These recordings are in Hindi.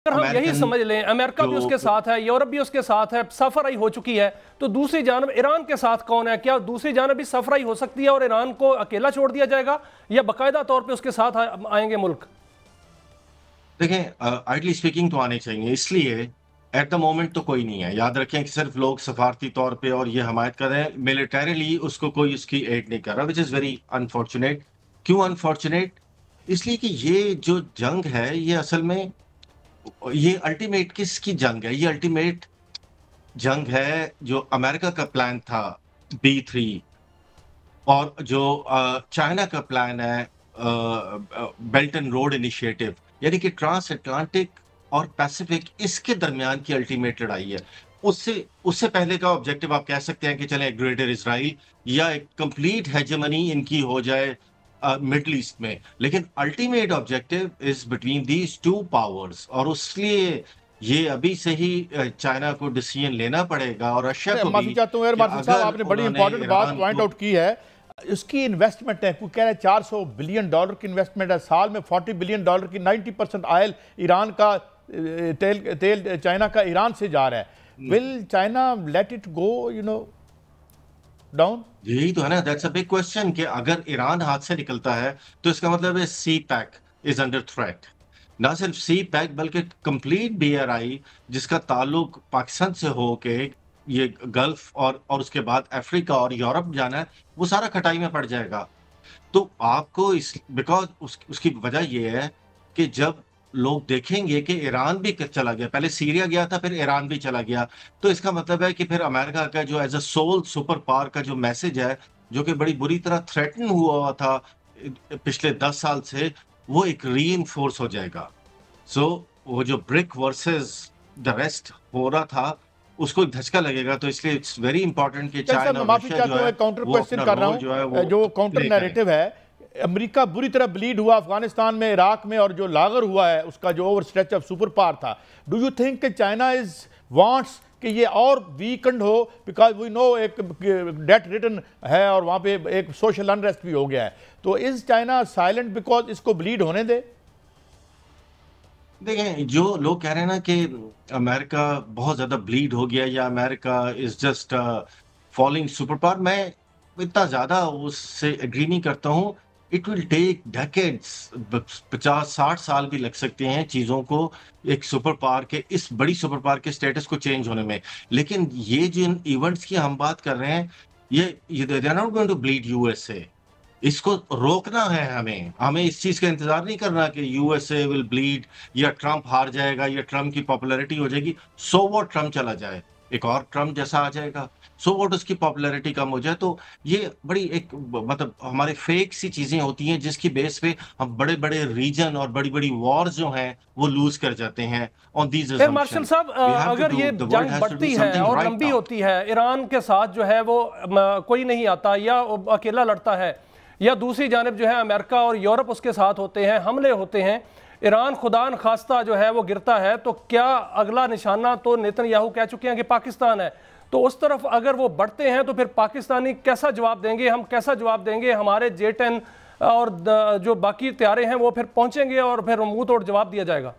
अगर हम यही समझ लें अमेरिका भी उसके साथ है, यूरोप भी उसके साथ है, सफराई हो चुकी है, तो दूसरी जानब ईरान के साथ कौन है? क्या दूसरी जानब भी सफराई हो सकती है और ईरान को अकेला छोड़ दिया जाएगा या बाकायदा तौर पे उसके साथ आएंगे मुल्क? देखें, आइडली स्पीकिंग तो आने चाहिए, इसलिए एट द मोमेंट तो कोई नहीं है। याद रखें कि सिर्फ लोग सफारती तौर पे और ये हमायत कर रहे हैं, मिलिटरीली उसको कोई उसकी एड नहीं कर रहा, विच इज़ वेरी अनफॉर्चुनेट। क्यों अनफॉर्चुनेट? इसलिए कि ये जो जंग है ये असल में ये अल्टीमेट किसकी जंग है? ये अल्टीमेट जंग है जो अमेरिका का प्लान था B3, और जो चाइना का प्लान है बेल्ट एंड रोड इनिशिएटिव, यानी कि ट्रांस अटलांटिक और पैसिफिक, इसके दरमियान की अल्टीमेट लड़ाई है। उससे उससे पहले का ऑब्जेक्टिव आप कह सकते हैं कि चले ग्रेटर इसराइल या एक कंप्लीट हेजेमनी इनकी हो जाए मिडल ईस्ट में, लेकिन ultimate objective is between these two powers, और उसलिए ये अभी से ही चाइना को डिसीजन लेना पड़ेगा और रशिया को माफी भी चाहता हूँ यार, कि मार्शल साहब अगर आपने बड़ी उन्होंने इंपॉर्टेंट बात ईरान पॉइंट को आउट की है। उसकी इन्वेस्टमेंट है, कोई कह रहा है $400 बिलियन की इन्वेस्टमेंट है, साल में $40 बिलियन की 90% ऑयल ईरान का तेल चाइना का ईरान से जा रहा है। Will China let it go down? यही तो है ना, दैट्स अ बिग क्वेश्चन कि अगर ईरान हाथ से निकलता है तो इसका मतलब है सी पैक इज अंडर थ्रेट। ना सिर्फ सी पैक बल्कि कंप्लीट BRI, जिसका ताल्लुक पाकिस्तान से हो के ये गल्फ और उसके बाद अफ्रीका और यूरोप जाना है, वो सारा खटाई में पड़ जाएगा। तो आपको इस बिकॉज उसकी वजह ये है कि जब लोग देखेंगे कि ईरान भी चला गया, पहले सीरिया गया था फिर ईरान भी चला गया, तो इसका मतलब है कि फिर अमेरिका का जो as a sole super power का जो मैसेज है, जो कि बड़ी बुरी तरह थ्रेटन हुआ था पिछले 10 साल से, वो एक रीइंफोर्स हो जाएगा। सो वो जो ब्रिक वर्सेस द रेस्ट हो रहा था, उसको एक धचका लगेगा। तो इसलिए इट्स वेरी इंपॉर्टेंट कि सर, चाइना मैं और माफी रशिया चाहता जो हूँ, है एक काउंटर वो क्वेश्चन अपना कर रहा रोल जो है हूँ। वो जो काउंटर प्ले करें। नैरेटिव है, अमेरिका बुरी तरह ब्लीड हुआ अफगानिस्तान में, इराक में, और जो लागर हुआ है उसका जो over stretch of super power था। डू यू थिंक कि चाइना इज वांट्स कि ये और वीकेंड हो? बिकॉज वी नो एक डेट रिटर्न है और वहाँ पे एक सोशल अनरेस्ट भी हो गया है। तो इज चाइना साइलेंट बिकॉज इसको ब्लीड होने दे? देखें, जो लोग कह रहे हैं ना कि अमेरिका बहुत ज्यादा ब्लीड हो गया या America is just falling super power, मैं इतना ज्यादा उससे एग्री नहीं करता हूँ। इट विल टेक डेकेड्स, 50-60 साल भी लग सकते हैं चीजों को एक सुपर पावर के, इस बड़ी सुपर पावर के स्टेटस को चेंज होने में। लेकिन ये जिन इवेंट्स की हम बात कर रहे हैं, ये they are not going to bleed USA। इसको रोकना है हमें हमें इस चीज का इंतजार नहीं करना कि USA विल ब्लीड या ट्रंप हार जाएगा या ट्रंप की पॉपुलैरिटी हो जाएगी। सो वो ट्रंप चला जाए, एक और ट्रंप जैसा आ जाएगा, सो वोट उसकी पॉपुलैरिटी कम हो जाए। तो ये बड़ी एक मतलब हमारे फेक सी चीजें होती हैं जिसकी बेस पे हम बड़े बड़े रीजन और बड़ी बड़ी वॉर्स जो हैं वो लूज कर जाते हैं ऑन दीज खैर मार्शल असम्पशन। साहब, वी हैव टू अगर डू, ये द वर्ल्ड जंग हैज टू डू बढ़ती है समथिंग और राइट लंबी नाउ। होती है, ईरान के साथ जो है वो कोई नहीं आता या अकेला लड़ता है, या दूसरी जानब जो है अमेरिका और यूरोप उसके साथ होते हैं, हमले होते हैं, ईरान खुदा न खास्ता जो है वो गिरता है, तो क्या अगला निशाना तो नेतन्याहू कह चुके हैं कि पाकिस्तान है? तो उस तरफ अगर वो बढ़ते हैं तो फिर पाकिस्तानी कैसा जवाब देंगे, हम कैसा जवाब देंगे? हमारे J-10 और जो बाकी तैयारे हैं वो फिर पहुंचेंगे और फिर मुंह तोड़ जवाब दिया जाएगा?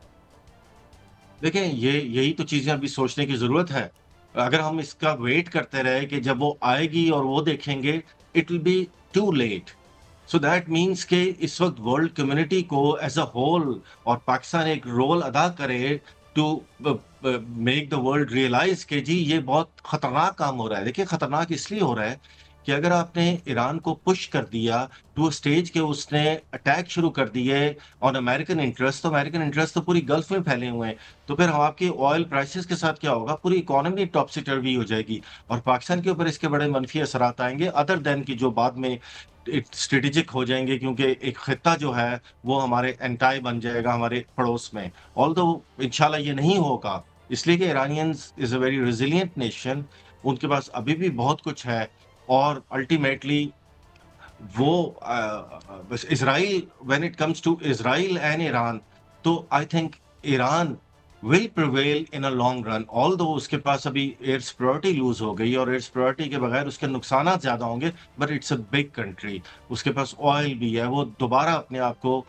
देखें, यही तो चीजें अभी सोचने की जरूरत है। अगर हम इसका वेट करते रहे कि जब वो आएगी और वो देखेंगे, it will be too late. So that means कि इस वक्त वर्ल्ड कम्युनिटी को एज अ होल और पाकिस्तान एक रोल अदा करे to make the world realise कि जी ये बहुत खतरनाक काम हो रहा है। देखिए, खतरनाक इसलिए हो रहा है कि अगर आपने ईरान को पुश कर दिया टू स्टेज के उसने अटैक शुरू कर दिए ऑन अमेरिकन इंटरेस्ट, तो अमेरिकन इंटरेस्ट तो पूरी गल्फ में फैले हुए हैं, तो फिर हम आपके ऑयल प्राइसेस के साथ क्या होगा? पूरी इकोनॉमी टॉपसी टर्वी हो जाएगी और पाकिस्तान के ऊपर इसके बड़े मनफी असरात आएंगे, अदर देन की जो बाद में स्ट्रेटेजिक हो जाएंगे, क्योंकि एक खिता जो है वो हमारे एंटाई बन जाएगा हमारे पड़ोस में। ऑल्दो इंशाल्लाह ये नहीं होगा, इसलिए कि Iranians is a very resilient nation, उनके पास अभी भी बहुत कुछ है। और अल्टीमेटली वो बस Israel, when it comes to Israel and Iran, तो I think Iran will prevail in a long run. Although उसके पास अभी एयर सिक्योरिटी लूज हो गई और एयर सिक्योरिटी के बगैर उसके नुकसान ज्यादा होंगे, but it's a big country, उसके पास ऑयल भी है, वो दोबारा अपने आप को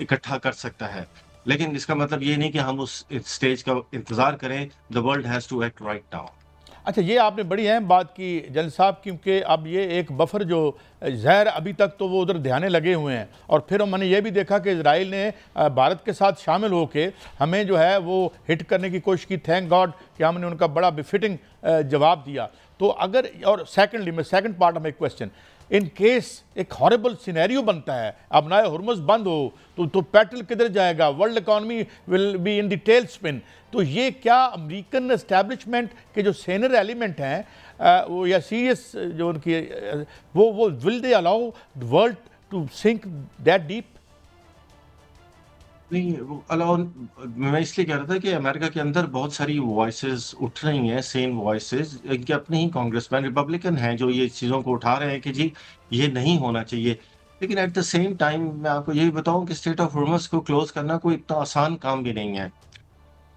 इकट्ठा कर सकता है। लेकिन इसका मतलब ये नहीं कि हम उस स्टेज का इंतजार करें। The world has to act right now. अच्छा, ये आपने बड़ी अहम बात की जनरल साहब, क्योंकि अब ये एक बफर जो जहर अभी तक तो वो उधर ध्याने लगे हुए हैं, और फिर मैंने ये भी देखा कि इजराइल ने भारत के साथ शामिल होकर हमें जो है वो हिट करने की कोशिश की। थैंक गॉड कि हमने उनका बड़ा बिफिटिंग जवाब दिया। तो अगर, और second part of my question, in case एक हॉरेबल सिनेरियो बनता है, अब ना हुर्मुज़ बंद हो तो पेट्रोल किधर जाएगा, world economy will be in the tail spin. तो ये क्या अमेरिकन एस्टैब्लिशमेंट के जो सीनियर एलिमेंट हैं वो या सीरियस जो उनकी वो will they allow the world to sink that deep? नहीं, अलाउ, मैं इसलिए कह रहा था कि अमेरिका के अंदर बहुत सारी वॉइसेस उठ रही हैं, सेम वॉइसेस, इनके अपने ही कांग्रेसमैन रिपब्लिकन हैं जो ये चीज़ों को उठा रहे हैं कि जी ये नहीं होना चाहिए। लेकिन एट द सेम टाइम मैं आपको यही बताऊं कि स्ट्रेट ऑफ हॉर्मुज़ को क्लोज करना कोई इतना आसान काम भी नहीं है।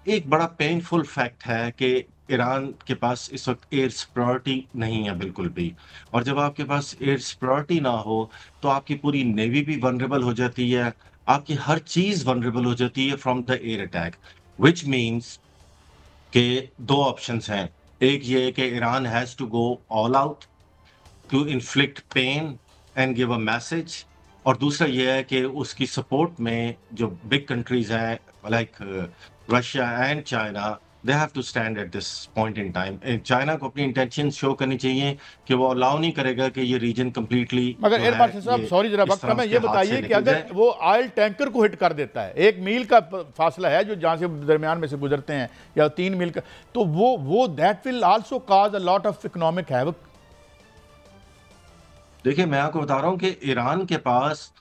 एक बड़ा पेनफुल फैक्ट है कि ईरान के पास इस वक्त एयर सिक्योरिटी नहीं है बिल्कुल भी। और जब आपके पास एयर सिक्योरिटी ना हो तो आपकी पूरी नेवी भी वनरेबल हो जाती है, आपकी हर चीज वनरेबल हो जाती है from the air attack, which means के दो ऑप्शंस हैं। एक ये है कि Iran has to go all out to inflict pain and give a message, और दूसरा ये है कि उसकी सपोर्ट में जो बिग कंट्रीज हैं like Russia and China, they have to stand at this point in time. China को अपनी इंटेंशन शो करनी चाहिए कि वो अलाउ नहीं करेगा कि ये रीजन कंप्लीटली। मगर एयर मार्शल साहब, सॉरी जरा वक्त में ये बताइए कि अगर वो ऑयल टैंकर को हिट कर देता है, 1 मील का फासला है जो जहाँ से दरमियान में से गुजरते हैं, या 3 मील का, तो वो that will also cause a lot of economic havoc. देखिए, मैं आपको बता रहा हूँ कि ईरान के पास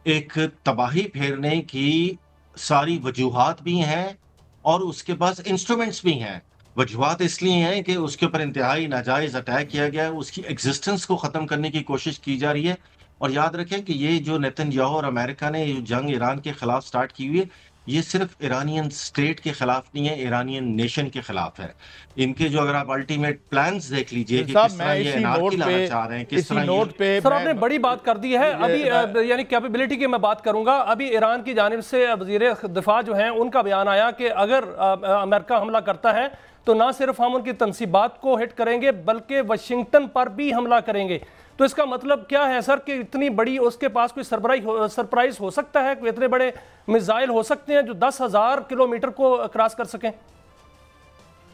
एक तबाही फेरने की सारी वजूहात भी हैं और उसके पास इंस्ट्रूमेंट्स भी हैं। वजूहात इसलिए हैं कि उसके ऊपर इंतहाई नाजायज़ अटैक किया गया है, उसकी एग्जिस्टेंस को ख़त्म करने की कोशिश की जा रही है। और याद रखें कि ये जो नेतन्याहू और अमेरिका ने ये जंग ईरान के खिलाफ स्टार्ट की हुई है, ये सिर्फ ईरानियन स्टेट के खिलाफ नहीं है, ईरानियन नेशन के खिलाफ है। इनके जो, अगर आप अल्टीमेट प्लान्स देख लीजिए कि किस तरह ये एनार्की लाना चाह रहे हैं, किस तरह ये। सर, आपने बड़ी बात कर दी है। अभी यानी कैपेबिलिटी की मैं बात करूंगा। अभी ईरान की जानिब से वज़ीर दिफा जो हैं उनका बयान आया कि अगर अमेरिका हमला करता है तो ना सिर्फ हम उनकी तनसीबात को हिट करेंगे बल्कि वाशिंगटन पर भी हमला करेंगे। तो इसका मतलब क्या है सर कि इतनी बड़ी उसके पास कोई सरप्राइज हो सकता है, कोई इतने बड़े मिसाइल हो सकते हैं जो 10,000 किलोमीटर को क्रॉस कर सकें?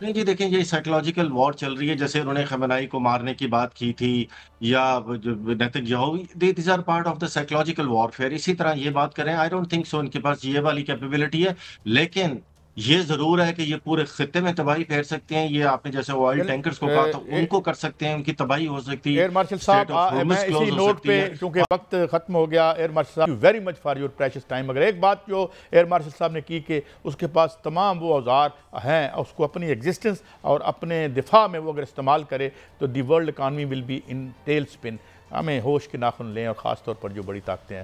नहीं जी, देखें, ये साइकोलॉजिकल वॉर चल रही है। जैसे उन्होंने खमेनी को मारने की बात की थी, या जो Netanyahu, these are part of the psychological warfare. इसी तरह ये बात करें, आई डोंट थिंक सो इनके पास ये वाली कैपेबिलिटी है। लेकिन ये जरूर है कि ये पूरे खित्ते में तबाही फेर सकते हैं। ये आपने जैसे ऑयल टैंकर्स को कहा था, उनको कर सकते हैं, उनकी तबाही हो सकती है। एयर मार्शल साहब, मैं इसी नोट पे, क्योंकि वक्त खत्म हो गया, एयर मार्शल साहब very much for your precious time. मगर एक बात जो एयर मार्शल साहब ने की कि उसके पास तमाम वो औजार हैं, उसको अपनी एग्जिस्टेंस और अपने दिफा में वो अगर इस्तेमाल करे तो the world economy will be in tail spin. हमें होश के नाखुन लें, और ख़ास तौर पर जो बड़ी ताकतें हैं